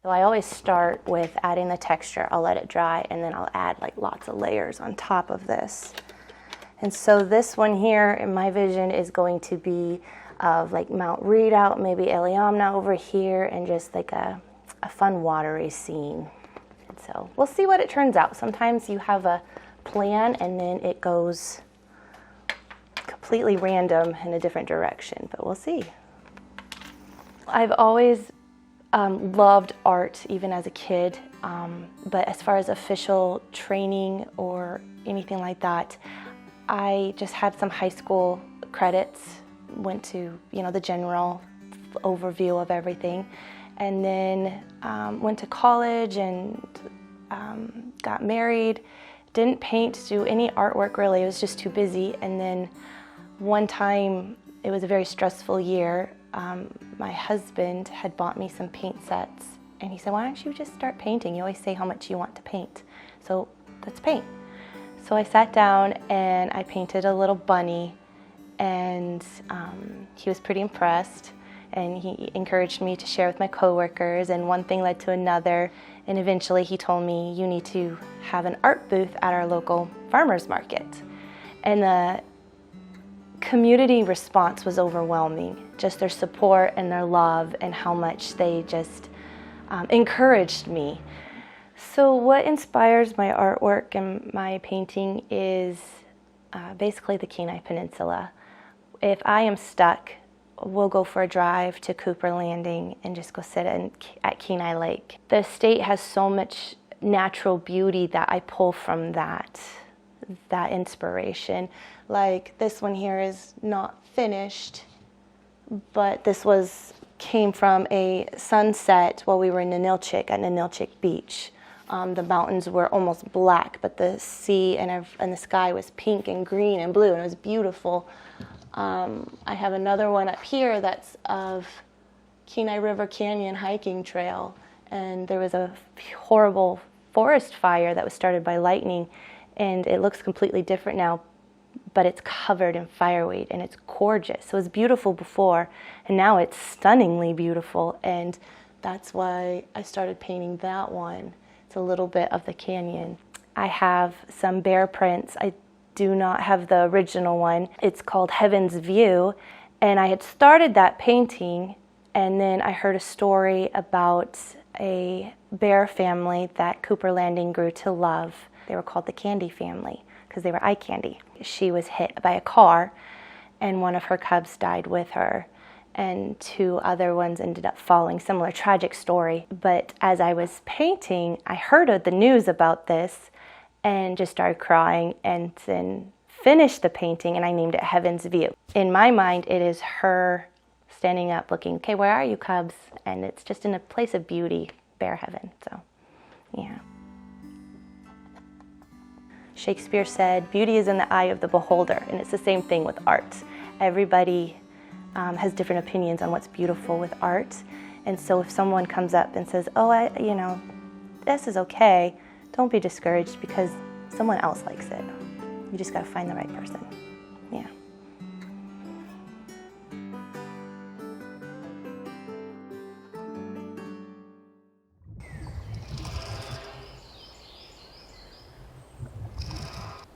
So I always start with adding the texture. I'll let it dry and then I'll add like lots of layers on top of this. And so this one here in my vision is going to be of like Mount Redoubt, maybe Eliamna over here, and just like a fun watery scene. And so we'll see what it turns out. Sometimes you have a plan and then it goes completely random in a different direction, but we'll see. I've always loved art, even as a kid, but as far as official training or anything like that, I just had some high school credits, went to, the general overview of everything, and then went to college and got married. Didn't paint, do any artwork really, I was just too busy. And then one time, it was a very stressful year, my husband had bought me some paint sets, and he said, why don't you just start painting? You always say how much you want to paint, so let's paint. So I sat down and I painted a little bunny, and he was pretty impressed, and he encouraged me to share with my coworkers, and one thing led to another, and eventually he told me, you need to have an art booth at our local farmers market. And the community response was overwhelming, just their support and their love and how much they just encouraged me. So what inspires my artwork and my painting is basically the Kenai Peninsula. If I am stuck, we'll go for a drive to Cooper Landing and just go sit at Kenai Lake. The state has so much natural beauty that I pull from that inspiration. Like this one here is not finished, but this came from a sunset while we were in Ninilchik, at Ninilchik Beach. The mountains were almost black, but the sea and the sky was pink and green and blue, and it was beautiful. I have another one up here that's of Kenai River Canyon hiking trail, and there was a horrible forest fire that was started by lightning, and it looks completely different now, but it's covered in fireweed, and it's gorgeous. So it was beautiful before, and now it's stunningly beautiful, and that's why I started painting that one. It's a little bit of the canyon. I have some bear prints. I do not have the original one. It's called Heaven's View, and I had started that painting, and then I heard a story about a bear family that Cooper Landing grew to love. They were called the Candy family because they were eye candy. She was hit by a car, and one of her cubs died with her, and two other ones ended up falling. Similar tragic story. But as I was painting, I heard of the news about this and just started crying, and then finished the painting, and I named it Heaven's View. In my mind, it is her standing up looking, okay, where are you, cubs? And it's just in a place of beauty, bear heaven. So, yeah. Shakespeare said, beauty is in the eye of the beholder, and it's the same thing with art. Everybody has different opinions on what's beautiful with art, and so if someone comes up and says, oh, this is okay, don't be discouraged because someone else likes it. You just got to find the right person. Yeah.